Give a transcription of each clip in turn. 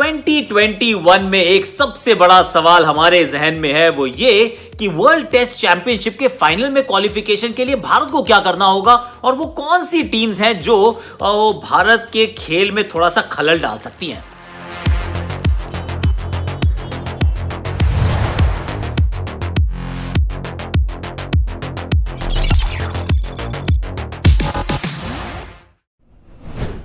2021 में एक सबसे बड़ा सवाल हमारे जहन में है, वो ये कि वर्ल्ड टेस्ट चैंपियनशिप के फाइनल में क्वालिफिकेशन के लिए भारत को क्या करना होगा और वो कौन सी टीम्स हैं जो भारत के खेल में थोड़ा सा खलल डाल सकती हैं।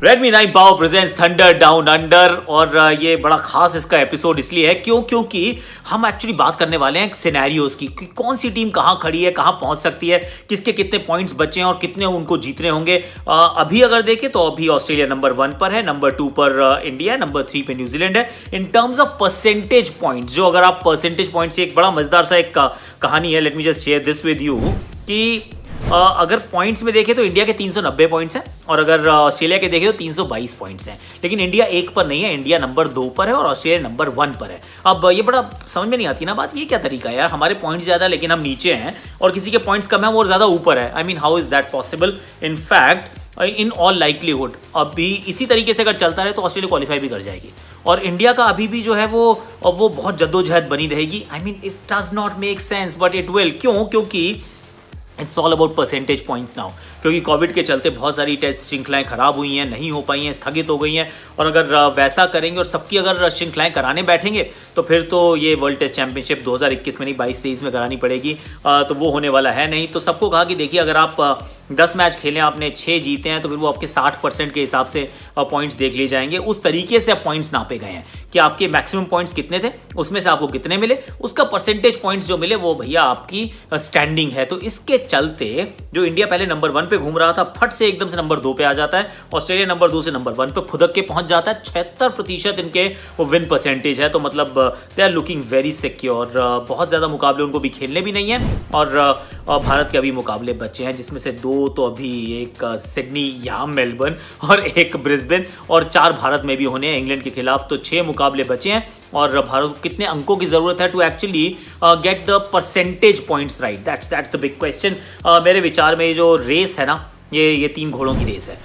Redmi 9 Power presents Thunder Down Under और ये बड़ा खास इसका एपिसोड इसलिए है क्योंकि हम एक्चुअली बात करने वाले हैं सिनेरियोज की कि कौन सी टीम कहां खड़ी है, कहां पहुंच सकती है, किसके कितने पॉइंट्स बचे हैं और कितने उनको जीतने होंगे। अभी अगर देखें तो अभी ऑस्ट्रेलिया नंबर 1 पर है, नंबर 2 पर इंडिया है, नंबर 3 पे न्यूजीलैंड है। In terms of percentage points, जो अगर आप परसेंटेज पॉइंट्स, एक बड़ा मजेदार सा एक कहानी है, late me just share this with you कि अगर पॉइंट्स में देखें तो इंडिया के 390 पॉइंट्स हैं और अगर ऑस्ट्रेलिया के देखें तो 322 पॉइंट्स हैं, लेकिन इंडिया 1 पर नहीं है, इंडिया नंबर 2 पर है और ऑस्ट्रेलिया नंबर 1 पर है। अब ये बड़ा समझ में नहीं आती ना बात, ये क्या तरीका है यार, हमारे पॉइंट्स ज्यादा लेकिन हम नीचे हैं और किसी के पॉइंट्स कम है वो ज्यादा ऊपर है। I mean how is that possible? In fact in all likelihood अभी इसी तरीके से अगर चलता रहे तो ऑस्ट्रेलिया क्वालिफाई भी कर जाएगी और इंडिया का अभी भी जो है वो बहुत जद्दोजहद बनी रहेगी। I mean it does not make sense but it will. क्योंकि it's all about percentage points now, क्योंकि कोविड के चलते बहुत सारी टेस्ट श्रृंखलाएं खराब हुई हैं, नहीं हो पाई हैं, स्थगित हो गई हैं और अगर वैसा करेंगे और सबकी अगर श्रृंखलाएं कराने बैठेंगे तो फिर तो ये वर्ल्ड टेस्ट चैंपियनशिप 2021 में नहीं 22-23 में करानी पड़ेगी, तो वो होने वाला है नहीं। तो सबको कहा कि देखिए अगर आप 10 मैच खेलें, आपने 6 जीते हैं तो फिर वो आपके 60% के हिसाब से पॉइंट्स देख लिए जाएंगे। उस तरीके से अब पॉइंट्स नापे गए हैं कि आपके मैक्सिमम पॉइंट्स कितने थे, उसमें से आपको कितने मिले, उसका परसेंटेज पॉइंट्स जो मिले वो भैया आपकी स्टैंडिंग है। तो इसके चलते जो इंडिया पहले नंबर 1 पे घूम रहा था फट से एकदम से नंबर 2 पे आ जाता है, ऑस्ट्रेलिया नंबर 2 से नंबर 1 पे खुदक के पहुंच जाता है। 76% इनके वो विन परसेंटेज है, तो मतलब they are looking very secure. बहुत ज्यादा मुकाबले उनको भी खेलने भी नहीं है और भारत के अभी मुकाबले बचे हैं जिसमें से 2 तो अभी, एक सिडनी या मेलबर्न और एक ब्रिस्बेन और 4 भारत में भी होने हैं इंग्लैंड के खिलाफ। तो 6 मुकाबले बचे हैं और भारत को कितने अंकों की जरूरत है to actually get the percentage points right, that's the big question. मेरे विचार में ये जो रेस है ना, ये 3 घोड़ों की रेस है।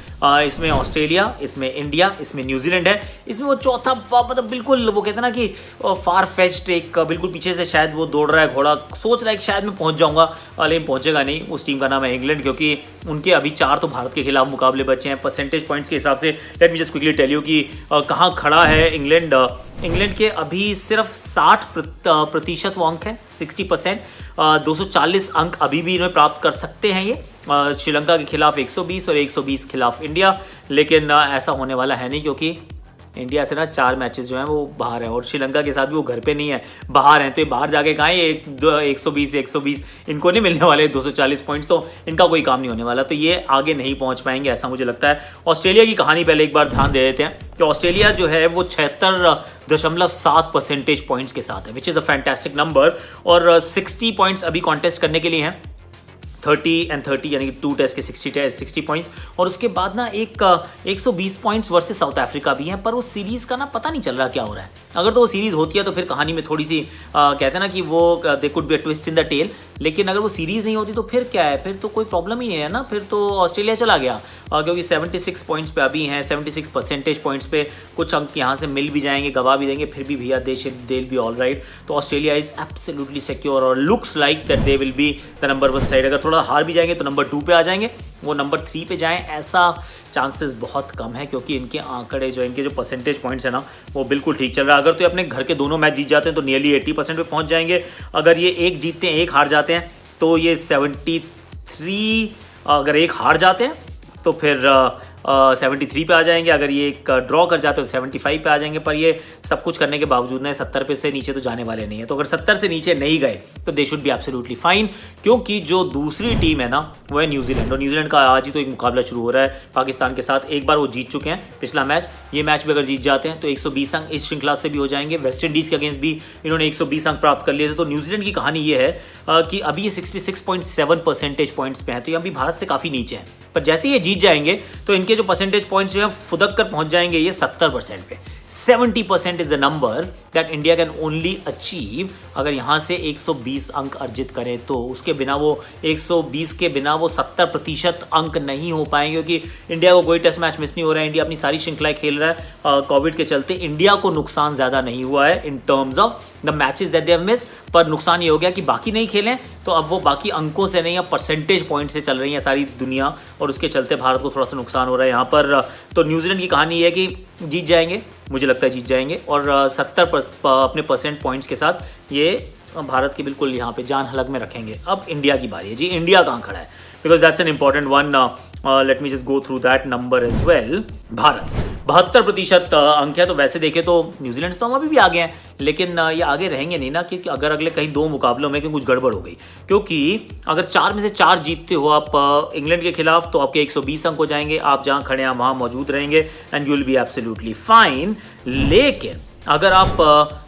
इसमें ऑस्ट्रेलिया, इसमें इंडिया, इसमें न्यूजीलैंड है। इसमें वो चौथा मतलब बिल्कुल वो कहते हैं ना कि फार फेच्ड, एक बिल्कुल पीछे से शायद वो दौड़ रहा है घोड़ा, सोच रहा है कि शायद मैं पहुंच जाऊंगा, लेकिन पहुंचेगा नहीं। उस टीम का नाम है इंग्लैंड, क्योंकि उनके अभी 4 तो भारत के खिलाफ मुकाबले बचे हैं। परसेंटेज पॉइंट्स के हिसाब से let me just quickly tell you कि कहाँ खड़ा है इंग्लैंड। इंग्लैंड के अभी सिर्फ 60% वो अंक है, 60%। 240 अंक अभी भी इन्हें प्राप्त कर सकते हैं ये श्रीलंका के खिलाफ 120 और 120 खिलाफ इंडिया, लेकिन ऐसा होने वाला है नहीं क्योंकि इंडिया से ना 4 मैचेस जो हैं वो बाहर हैं और श्रीलंका के साथ भी वो घर पे नहीं है, बाहर हैं। तो ये बाहर जाके कहाँ 120 इनको नहीं मिलने वाले 240 पॉइंट्स, तो इनका कोई काम नहीं होने वाला, तो ये आगे नहीं पहुंच पाएंगे ऐसा मुझे लगता है। ऑस्ट्रेलिया की कहानी पहले एक बार ध्यान दे देते हैं कि ऑस्ट्रेलिया जो है वो 76.7 परसेंटेज पॉइंट्स के साथ है, which is a fantastic number और 60 पॉइंट्स अभी कॉन्टेस्ट करने के लिए हैं। 30 and 30 यानी कि 2 टेस्ट के 60 पॉइंट्स और उसके बाद ना एक 120 पॉइंट्स वर्सेस साउथ अफ्रीका भी हैं, पर उस सीरीज़ का ना पता नहीं चल रहा क्या हो रहा है। अगर तो वो सीरीज़ होती है तो फिर कहानी में थोड़ी सी कहते हैं ना कि वो they could be a twist in the tail, लेकिन अगर वो सीरीज़ नहीं होती तो फिर क्या है, फिर तो कोई प्रॉब्लम ही नहीं है ना, फिर तो ऑस्ट्रेलिया चला गया क्योंकि 76 पॉइंट्स पे अभी हैं, 76 परसेंटेज पॉइंट्स पे कुछ अंक यहाँ से मिल भी जाएंगे, गवा भी देंगे, फिर भी भैया दे बी ऑल राइट। तो ऑस्ट्रेलिया इज एब्सोल्युटली सिक्योर और looks like that they will be the number 1 side. अगर थोड़ा हार भी जाएंगे तो नंबर 2 पे आ जाएंगे, वो नंबर 3 पे जाएं ऐसा चांसेस बहुत कम है क्योंकि इनके आंकड़े जो इनके जो परसेंटेज पॉइंट्स है ना वो बिल्कुल ठीक चल रहा है। अगर तो ये अपने घर के दोनों मैच जीत जाते हैं तो नियरली 80% पे पहुंच जाएंगे। अगर ये एक जीतते हैं, एक हार जाते हैं तो ये 73, अगर एक हार जाते हैं तो फिर 73 पे आ जाएंगे, अगर ये एक ड्रॉ कर जाते हो तो 75 पे आ जाएंगे। पर ये सब कुछ करने के बावजूद ना 70 पे से नीचे तो जाने वाले नहीं है। तो अगर 70 से नीचे नहीं गए तो they should be absolutely fine, क्योंकि जो दूसरी टीम है ना वो है न्यूजीलैंड और न्यूजीलैंड का आज ही तो एक मुकाबला शुरू हो रहा है पाकिस्तान के साथ। एक बार वो जीत चुके हैं पिछला मैच, ये मैच भी अगर जीत जाते हैं तो 120 अंक इस श्रृंखला से भी हो जाएंगे। वेस्ट इंडीज के अगेंस्ट भी इन्होंने 120 अंक प्राप्त कर लिए थे। तो न्यूजीलैंड की कहानी ये है कि अभी ये 66.7 परसेंटेज पॉइंट्स पे हैं, तो ये अभी भारत से काफ़ी नीचे हैं। पर जैसे ये जीत जाएंगे तो इनके जो परसेंटेज पॉइंट्स जो है फुदक कर पहुंच जाएंगे ये 70% पे। 70% is the number that India can only achieve. अगर यहाँ से 120 अंक अर्जित करें तो उसके बिना वो 120 के बिना वो 70% अंक नहीं हो पाएंगे, क्योंकि इंडिया को कोई टेस्ट मैच मिस नहीं हो रहा है। इंडिया अपनी सारी श्रृंखलाएं खेल रहा है। कोविड के चलते इंडिया को नुकसान ज़्यादा नहीं हुआ है in terms of the matches that they have missed, पर नुकसान ये हो गया कि बाकी नहीं खेलें, तो अब वो बाकी अंकों से नहीं, अब परसेंटेज पॉइंट से चल रही है सारी दुनिया, और उसके चलते भारत को थोड़ा सा नुकसान हो रहा है यहाँ पर। तो न्यूजीलैंड की कहानी ये है कि जीत जाएंगे, मुझे लगता है जीत जाएंगे, और 70 अपने परसेंट पॉइंट्स के साथ ये भारत की बिल्कुल यहाँ पे जान हलक में रखेंगे। अब इंडिया की बारी है जी, इंडिया कहाँ खड़ा है, because that's an important one. Let me just go through that number as well. Bharat 72% अंक है, तो वैसे देखें तो न्यूजीलैंड तो हम अभी भी आगे हैं, लेकिन ये आगे रहेंगे नहीं ना, क्योंकि अगर अगले कहीं 2 मुकाबलों में कुछ गड़बड़ हो गई, क्योंकि अगर 4 में से 4 जीतते हो आप इंग्लैंड के खिलाफ, तो आपके 120 अंक हो जाएंगे, आप जहां खड़े हैं वहां मौजूद रहेंगे and you will be absolutely fine. लेकिन अगर आप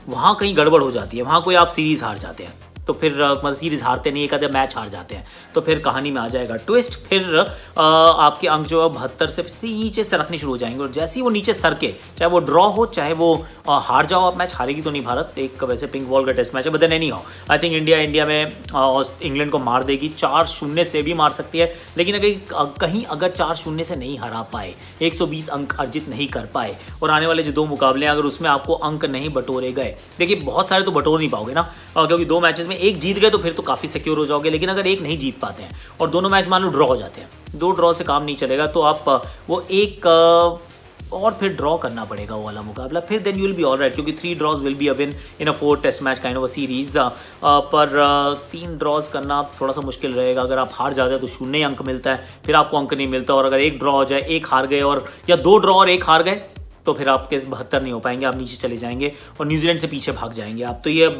वहां कहीं गड़बड़ हो जाती है, वहां कोई आप सीरीज हार जाते हैं, तो फिर मतलब सीरीज हारते नहीं, एक आधे मैच हार जाते हैं, तो फिर कहानी में आ जाएगा ट्विस्ट। फिर आपके अंक जो है 72 से नीचे सरकने शुरू हो जाएंगे, और जैसे ही वो नीचे सरके, चाहे वो ड्रॉ हो चाहे वो हार जाओ आप मैच, हारेगी तो नहीं भारत, एक वैसे पिंक बॉल का टेस्ट मैच है, but then anyhow I think India में इंग्लैंड को मार देगी, 4-0 से भी मार सकती है। लेकिन अगर 4-0 से नहीं हरा पाए, 120 अंक अर्जित नहीं कर पाए, और आने वाले जो 2 मुकाबले हैं अगर उसमें आपको अंक नहीं बटोरे गए, देखिए बहुत सारे तो बटोर नहीं पाओगे ना, क्योंकि 2 मैचेस में एक जीत गए तो फिर तो काफी सिक्योर हो जाओगे, लेकिन अगर एक नहीं जीत पाते हैं और दोनों मैच मान लो ड्रॉ हो जाते हैं, 2 ड्रॉ से काम नहीं चलेगा, तो आप वो एक और फिर ड्रॉ करना पड़ेगा वो वाला मुकाबला, फिर then you will be alright, क्योंकि 3 draws will be a win in a 4 test match kind of a series. पर 3 ड्रॉज करना थोड़ा सा मुश्किल रहेगा। अगर आप हार जाते हैं तो 0 अंक मिलता है, फिर आपको अंक नहीं मिलता, और अगर 1 ड्रॉ हो जाए, 1 हार गए, और या 2 ड्रॉ और 1 हार गए, तो फिर आपके 72 नहीं हो पाएंगे, आप नीचे चले जाएंगे और न्यूजीलैंड से पीछे भाग जाएंगे आप। तो ये अब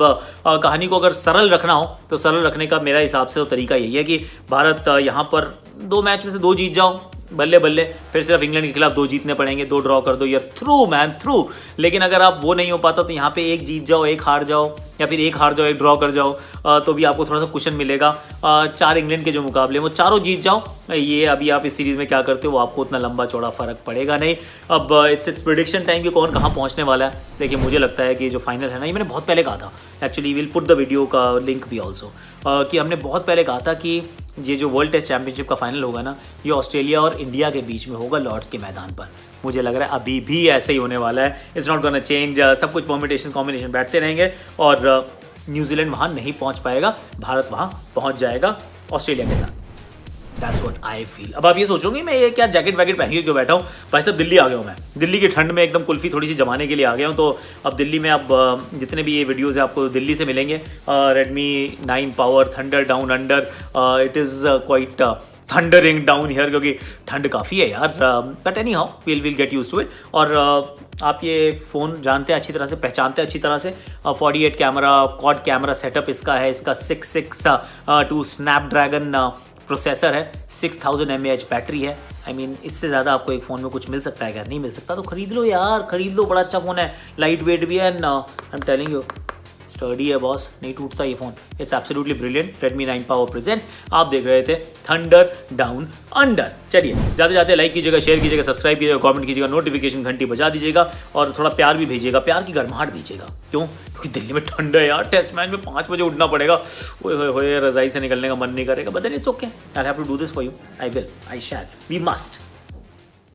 कहानी को अगर सरल रखना हो तो सरल रखने का मेरा हिसाब से तो तरीका यही है कि भारत यहाँ पर 2 मैच में से 2 जीत जाओ, बल्ले बल्ले, फिर सिर्फ इंग्लैंड के खिलाफ 2 जीतने पड़ेंगे, 2 ड्रॉ कर दो, यार थ्रू मैन थ्रू। लेकिन अगर आप वो नहीं हो पाता तो यहाँ पे 1 जीत जाओ, 1 हार जाओ, या फिर 1 हार जाओ 1 ड्रॉ कर जाओ, तो भी आपको थोड़ा सा कुशन मिलेगा। 4 इंग्लैंड के जो मुकाबले वो चारों जीत जाओ, ये अभी आप इस सीरीज में क्या करते हो वो आपको उतना लंबा चौड़ा फर्क पड़ेगा नहीं। अब इट्स प्रेडिक्शन टाइम कि कौन कहाँ पहुँचने वाला है। देखिए मुझे लगता है कि जो फाइनल है ना, ये मैंने बहुत पहले कहा था, actually will put the video का लिंक भी ऑल्सो, कि हमने बहुत पहले कहा था कि ये जो वर्ल्ड टेस्ट चैंपियनशिप का फाइनल होगा ना, ये ऑस्ट्रेलिया और इंडिया के बीच में होगा लॉर्ड्स के मैदान पर। मुझे लग रहा है अभी भी ऐसे ही होने वाला है, इट्स नॉट गोना चेंज। सब कुछ परम्यूटेशन कॉम्बिनेशन बैठते रहेंगे और न्यूजीलैंड वहाँ नहीं पहुँच पाएगा, भारत वहाँ पहुँच जाएगा ऑस्ट्रेलिया के साथ। That's what I feel। अब आप ये सोचोगे मैं ये क्या जैकेट वैकेट पहन के क्यों बैठा हूँ, भाई साहब दिल्ली आ गया हूँ मैं, दिल्ली की ठंड में एकदम कुल्फी थोड़ी सी जमाने के लिए आ गया हूँ। तो अब दिल्ली में अब जितने भी ये वीडियोज़ हैं आपको दिल्ली से मिलेंगे। Redmi 9 Power thunder down under, it is quite thundering down here, क्योंकि ठंड काफ़ी है यार, but anyhow will get use to it. और आप ये फ़ोन जानते हैं अच्छी तरह से, पहचानते हैं अच्छी तरह से, 48 कैमरा क्वाड कैमरा सेटअप इसका है, इसका 662 स्नैपड्रैगन प्रोसेसर है, 6000 mAh बैटरी है। आई मीन इससे ज़्यादा आपको एक फ़ोन में कुछ मिल सकता है क्या? नहीं मिल सकता, तो खरीद लो यार, खरीद लो, बड़ा अच्छा फ़ोन है, लाइट वेट भी है, and I am telling you study है बॉस, नहीं टूटता ये phone, it's absolutely brilliant. Redmi 9 Power presents, आप देख रहे थे थंडर डाउन अंडर। चलिए जाते जाते लाइक कीजिएगा, शेयर कीजिएगा, सब्सक्राइब कीजिएगा, कमेंट कीजिएगा, नोटिफिकेशन घंटी बजा दीजिएगा, और थोड़ा प्यार भी भेजिएगा, प्यार की गर्माहट भेजिएगा। क्यों? क्योंकि दिल्ली में ठंड है यार, टेस्ट मैच में 5 बजे उठना पड़ेगा, ओए रजाई से निकलने का मन नहीं करेगा, but then it's okay, I have to do this for you, I will, I shall, we must.